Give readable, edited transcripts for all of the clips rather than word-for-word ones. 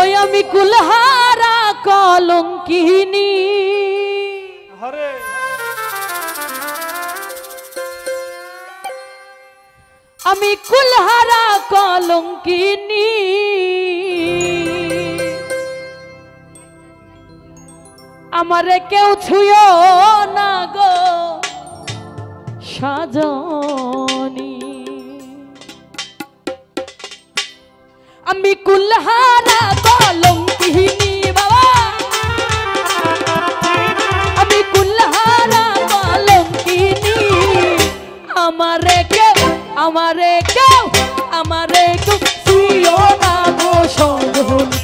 ওই আমি কুলহারা কলঙ্কিনী হরে আমি কুলহারা কলঙ্কিনী আমারে কেউ ছুঁয়ো না গো সাজনী আমি কুলহারা কলঙ্কিনী বাবা আমি কুলহারা কলঙ্কিনী আমারে কেউ ছুঁয়ো না গো সাজনী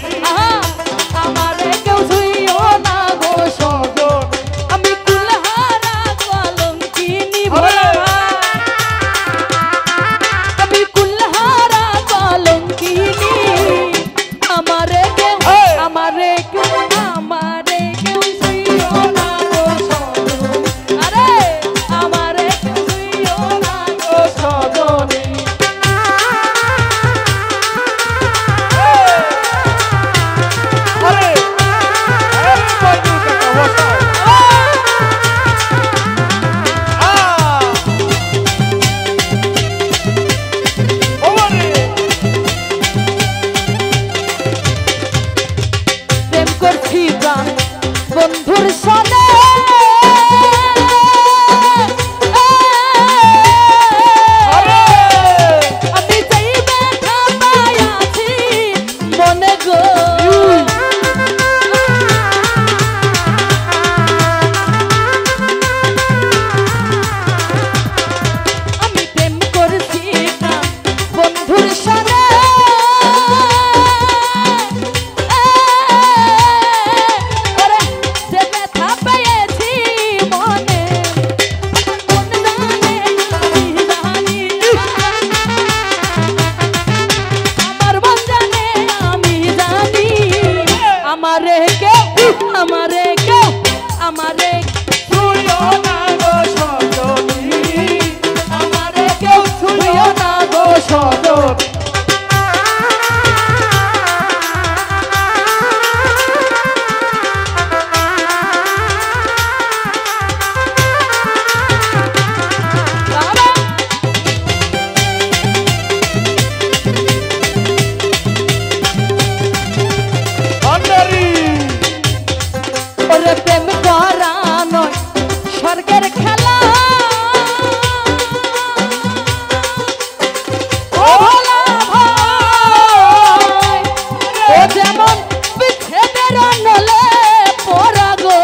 আমারে কেউ ছুঁয়ো না গো সাজনী আমি কুলহারা কলঙ্কিনী ভোলা আমি কুলহারা কলঙ্কিনী আমারে কেউ ছুঁয়ো না গো সাজনী আরে আমারে কেউ ছুঁয়ো না গো সাজনী বন্ধুর সনে আমি যাই ব্যথা পাইয়াছি মনে গো আমি প্রেম করছি বন্ধুর সনে আমারে ছুঁয়ো না গো সাজনী আমারে কেউ ছুঁয়ো না গো সাজনী ওরে প্রেম করা নয় স্বর্গের খেলা ও ভোলা ভাই ও যেমন বিচ্ছেদের নলে পড়া গো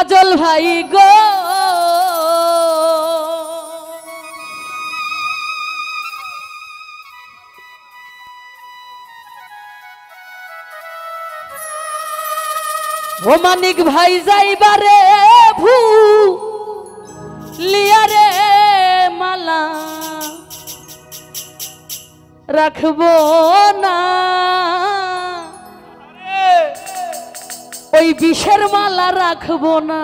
কাজল ভাই গো ও মানিক ভাই যাইবারে ভু লিয়ারে মালা রাখবো না ওই বিষের মালা রাখবো না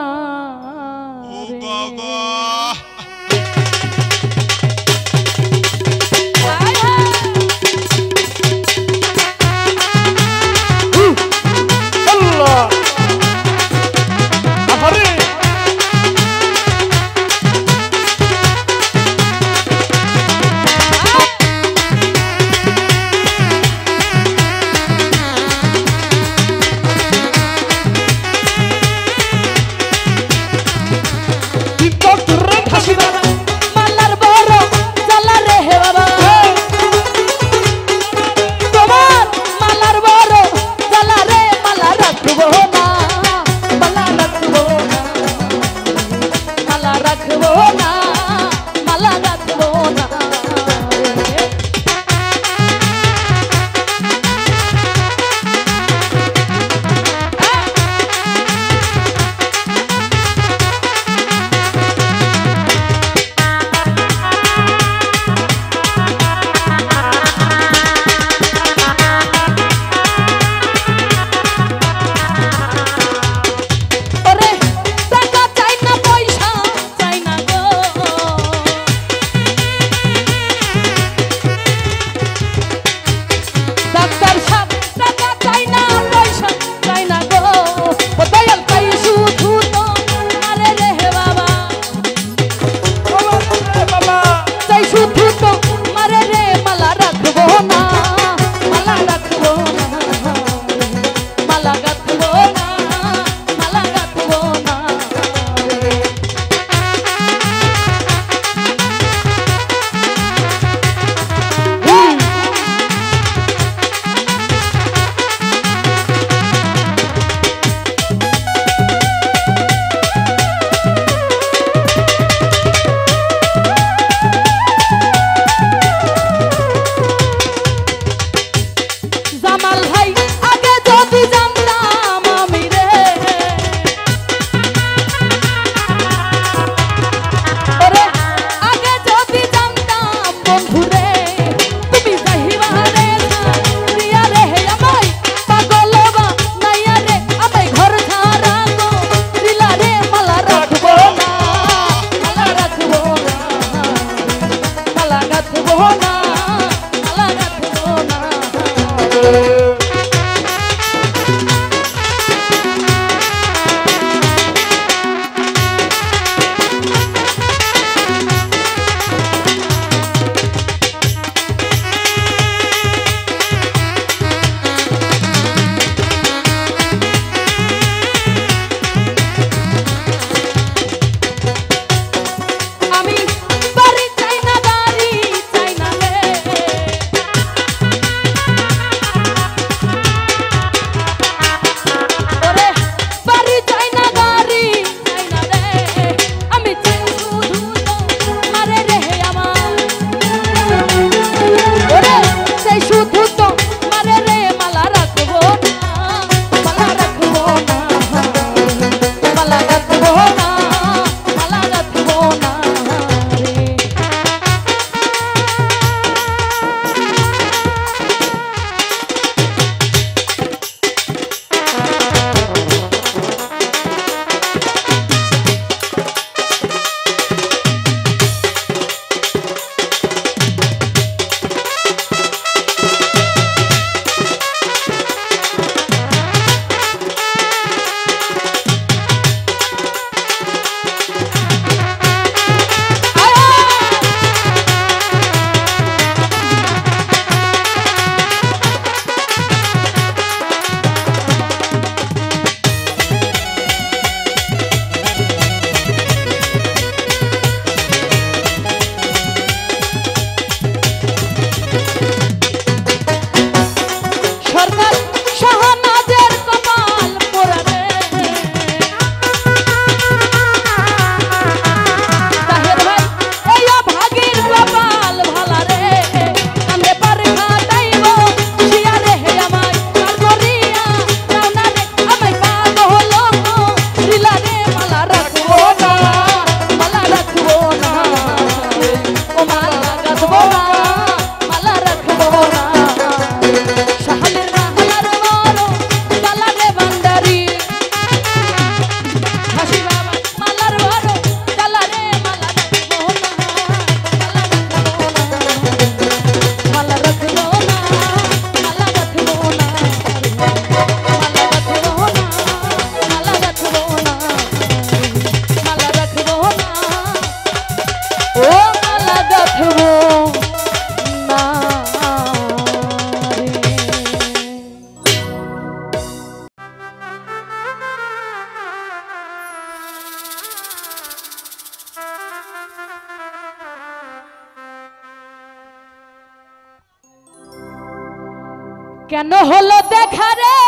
কেন হলো দেখা রে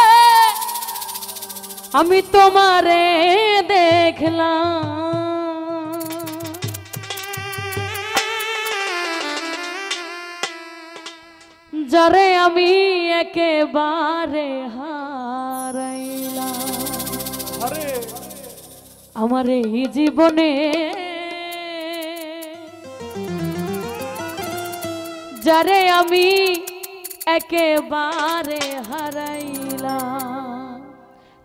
আমি তোমারে দেখলাম, যারে আমি একেবারে হারাইলাম। আরে আমার এই জীবনে যারে আমি একেবারে হারাইলাম,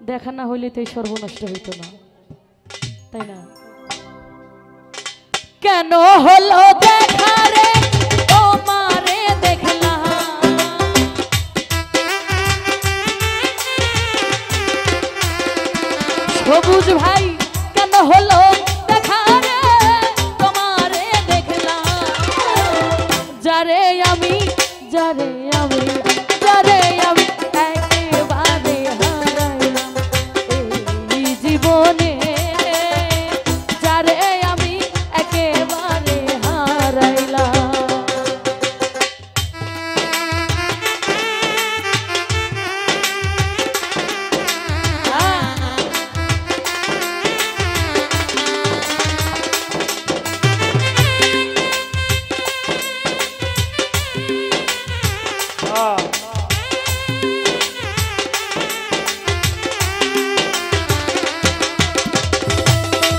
দেখা না হইলে তো এই সর্বনষ্ট হইতো না, তাই না? কেন হলো দেখা রে তোমারে দেখলাম, সবুজ ভাই কেন হলো দেখা রে তোমারে দেখলাম, যারে আমি যারে আমি যারে আমি একেবারে হারাইলাম এই জীবনে, যারে আমি একেবারে হারাইলাম।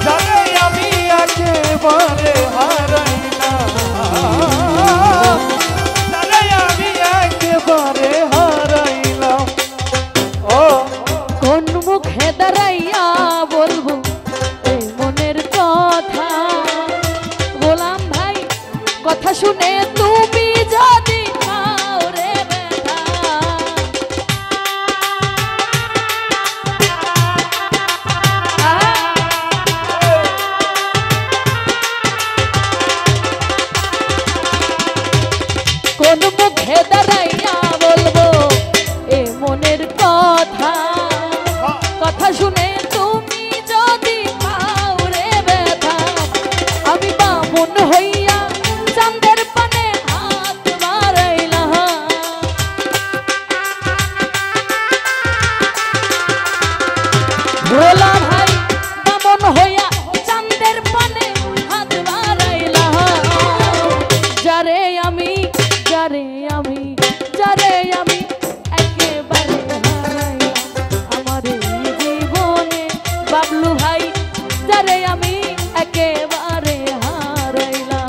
যারে আমি একেবারে হারাইলাম, যারে আমি একেবারে হারাইলাম। ও কোন মুখে দাঁড়াইয়া বলবো এই মনের কথা, গোলাম ভাই কথা শুনে তুমি যদি পাও রে ব্যথা, কোন মুখে দাঁড়াইয়া বলবো এ মনের কথা, কথা শুনে তুমি যদি পাও রে ব্যথা, আমি বামুন হইয়া চাঁদের পানে হাত বাড়াইলাম, ভোলা ভাই বামুন হইয়া চাঁদের পানে হাত বাড়াইলাম, যারে আমি যারে আমি যারে আমি একেবারে হারাইলাম আমার এই জীবনে, বাবলু ভাই যারে আমি একেবারে হারাইলাম।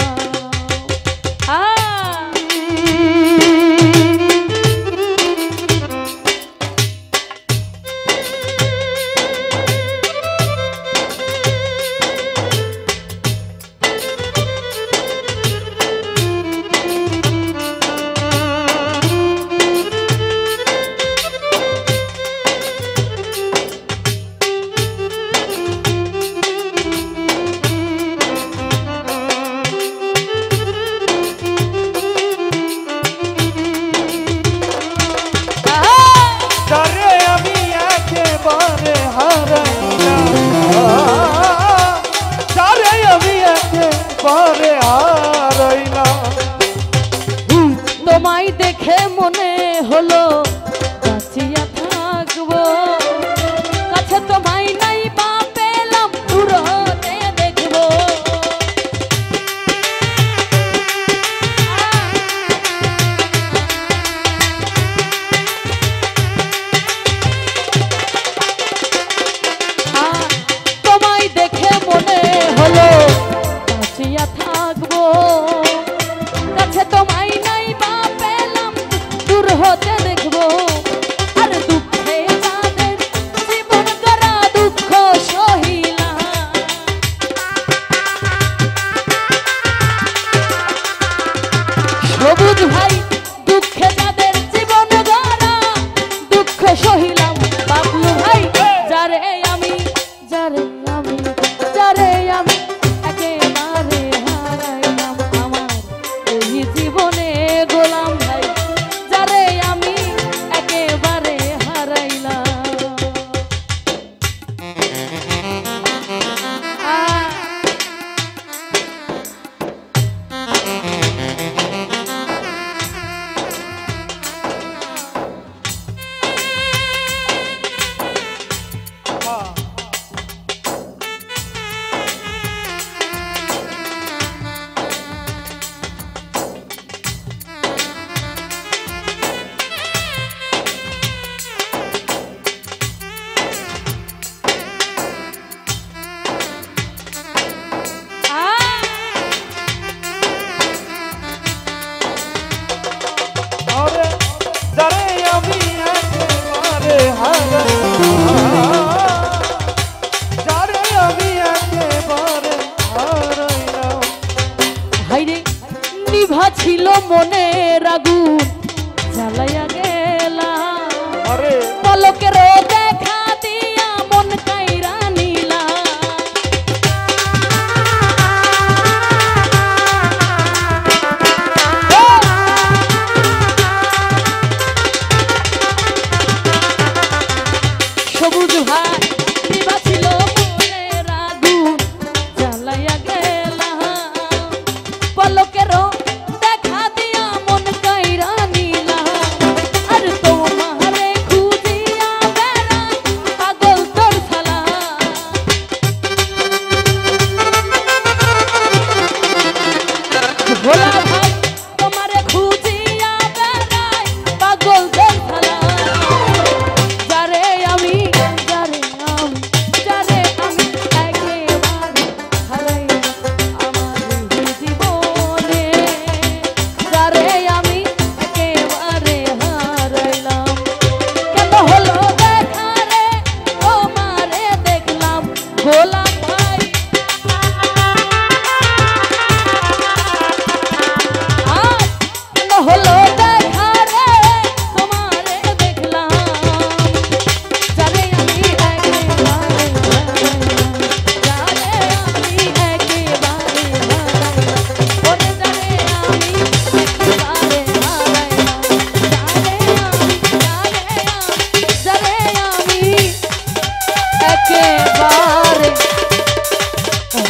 একেবারে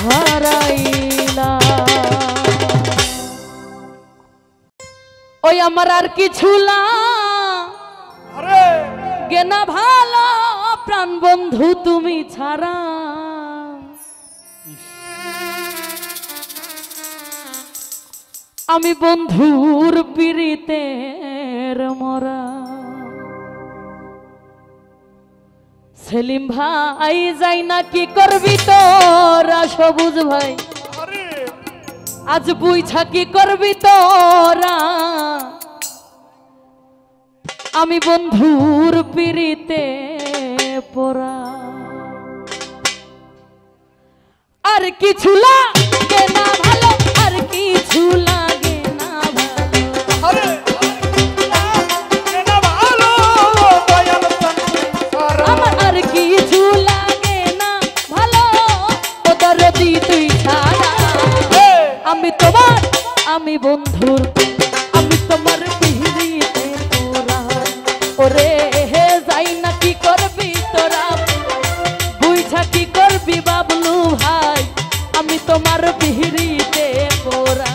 হারাইলাম। ওই আমার আর কিছু না আরে গেনা ভালো প্রাণ বন্ধু তুমি ছাড়া। আমি বন্ধুর পিরিতের মরা। সেলিম ভাই যাই না কি করবি তোরা সবুজ ভাই আরে আজ বুঝা কি করবি তোরা। আমি বন্ধুর পিরিতে পড়া। আর কিছু লাগে না ভালো, আর কিছু লাগে না ভালো। আরে কেনা ভালো দয়াল সংসার। আমার আর কিছু লাগে না ভালো, ওদের দি তুই ছাড়া। আমি তোমার, আমি বন্ধুর, আমি তোমার পিরিতে পড়া। ওরে হে যাই না কি করবি তোরা, বুঝা কি করবি বাবলু ভাই। আমি তোমার পিরিতে পড়া।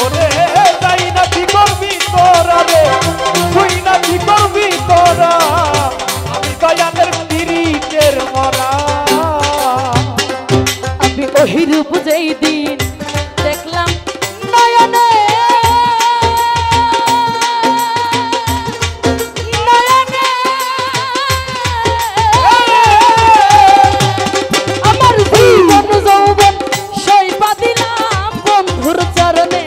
ওরে যাই না কি করবি তোরা রে, তুই না কি করবি তোরা। আমি দয়ালের পিরিতের মরা। আমি ওহিরূপ যেই দিন দেখলাম নয়নে, নয়নে আমার জীবন যৌবন সইপা দিলাম বন্ধুর চরণে।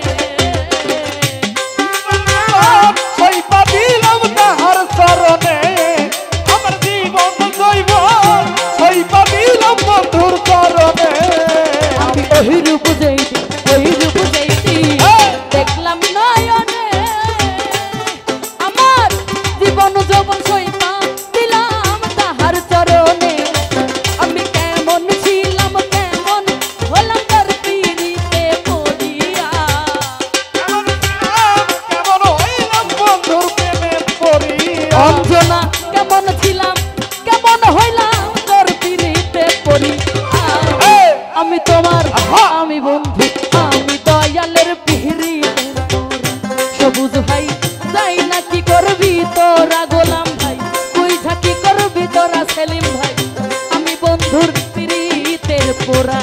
সইপা দিলাম তাহার চরণে, আমার জীবন জৈব সইপা দিলাম বন্ধুর চরণে। আমি ওহিরূপ যেই দিন, ওহিরূপ যেই দিন দেখলাম নয়নে আমার জীবন যৌবন সইপা দিলাম তাহার চরণে। আমি কেমন ছিলাম কেমন হলাম তার পিরিতে পড়িয়া। কেমন ছিলাম, কেমন হইলাম বন্ধুর প্রেমে পড়িয়া। অঞ্জনা কেমন ছিলাম কেমন হইলাম তোর পিরিতে পড়িয়া। আমি তোমার, আমি বন্ধু, আমি দয়ালের পিরিতে সবুজ ভাই যাই না কি করবি তোরা গোলাম ভাই, বুঝা কি করবি তোরা সেলিম ভাই। আমি বন্ধুর পিরিতের পোড়া।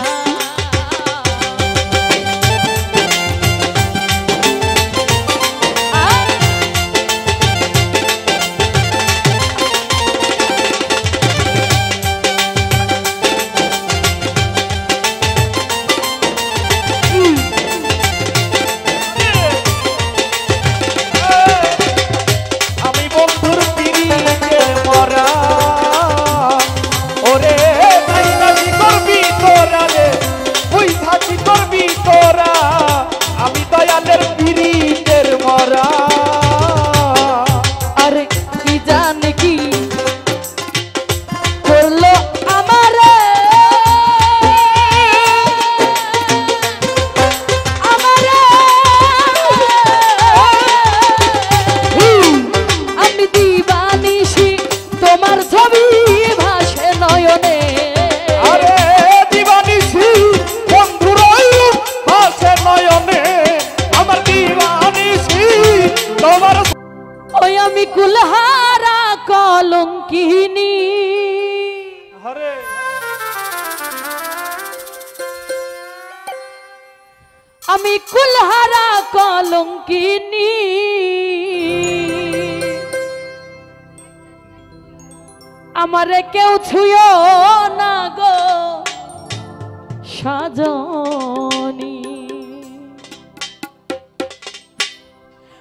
আমি বন্ধুর পিরিতের মরা। ওরে যাই না কি করবি তোরা রে, তুই থাকি করবি তোরা। আমি দয়ালের পিরিতের মরা। আরে কি জানে কি করলো আমারে, আমারে আমি দিবানিশি তোমার ছবি ভাসে নয়নে। আরে দিবানিশি বন্ধুর ভাসে নয়নে, আমার দিবানিশি তোমার। ওই আমি কুলহারা কলঙ্কিনী, আরে আমি কুলহারা কলঙ্কিনী। আমারে কেউ ছুঁয়ো না গো সাজনী।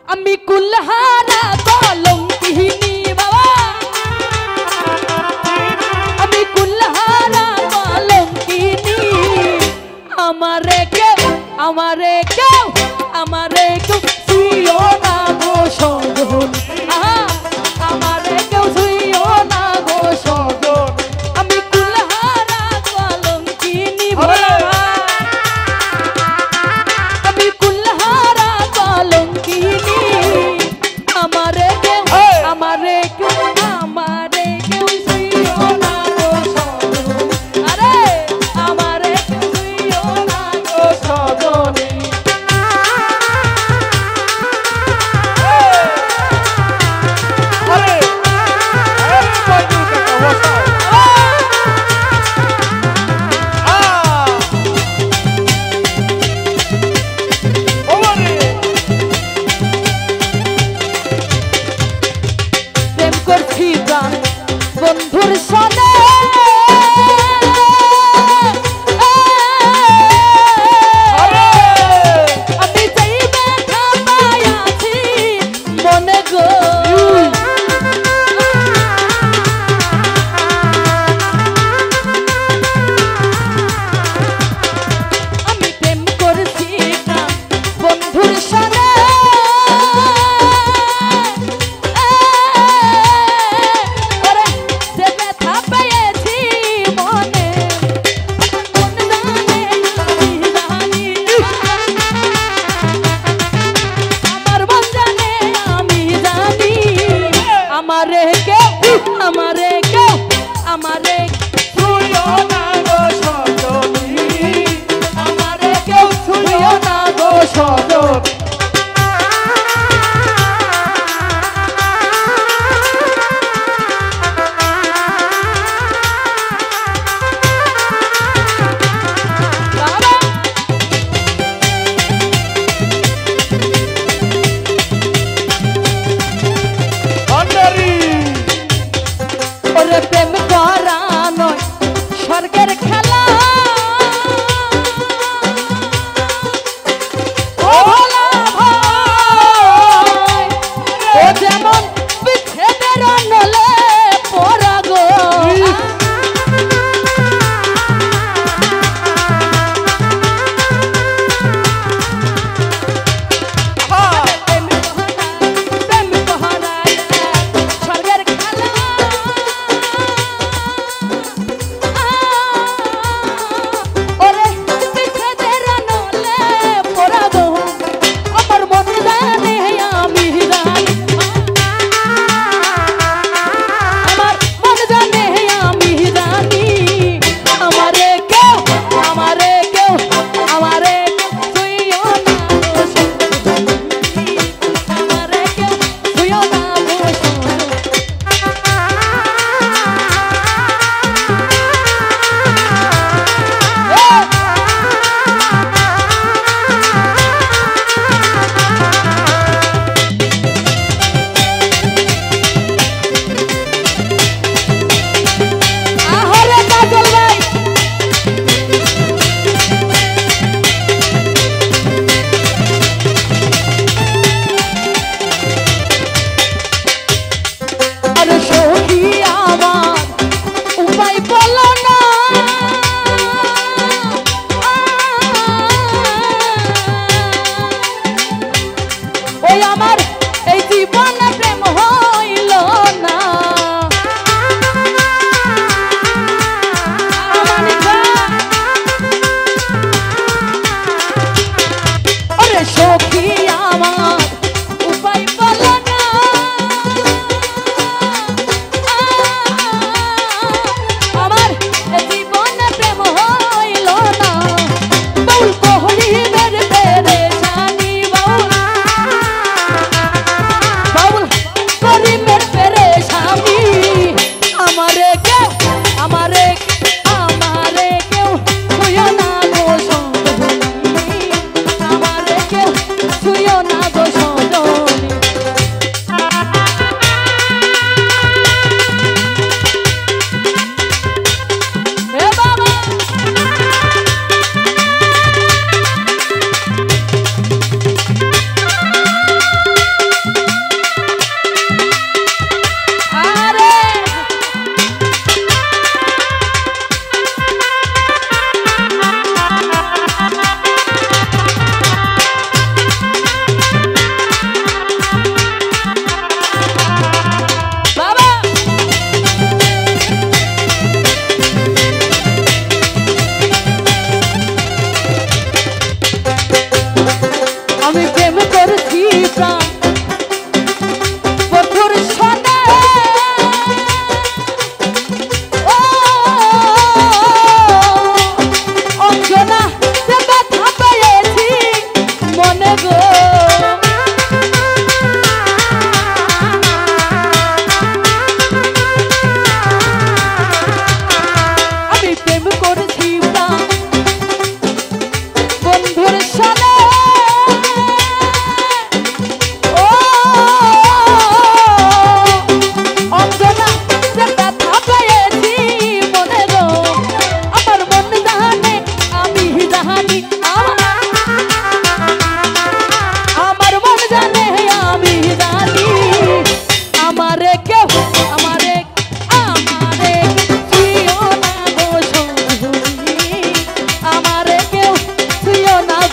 আমি কুলহারা কলঙ্কিনী বাবা, আমি কুলহারা কলঙ্কিনী। আমারে কেউ ছুঁইও না গো সজন আমারে কেউ ছুঁইও না গো সজন আমি কুলহারা কলঙ্কিনী ভোলা আমি কুলহারা কলঙ্কিনী আমারে কেউ ছুঁইও না গো সজন আরে আমারে কেউ ছুঁইও না গো সজনী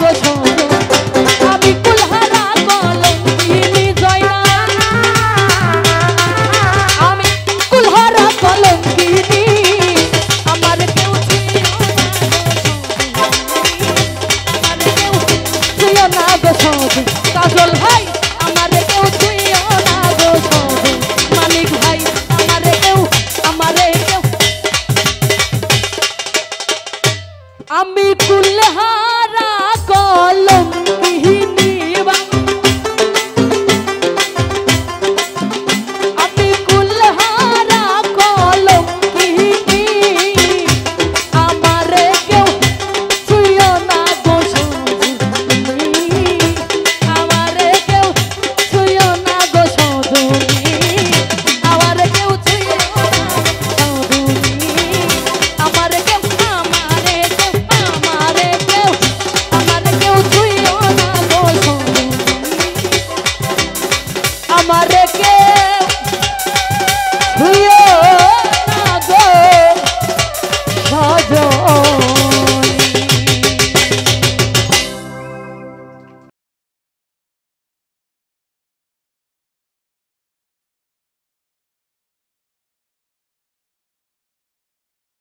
গো সজনী আমি কুলহারা কলঙ্কিনী জয়না আমি কুলহারা কলঙ্কিনী আমার কেউ ছিল না গো সজনী কাজল ভাই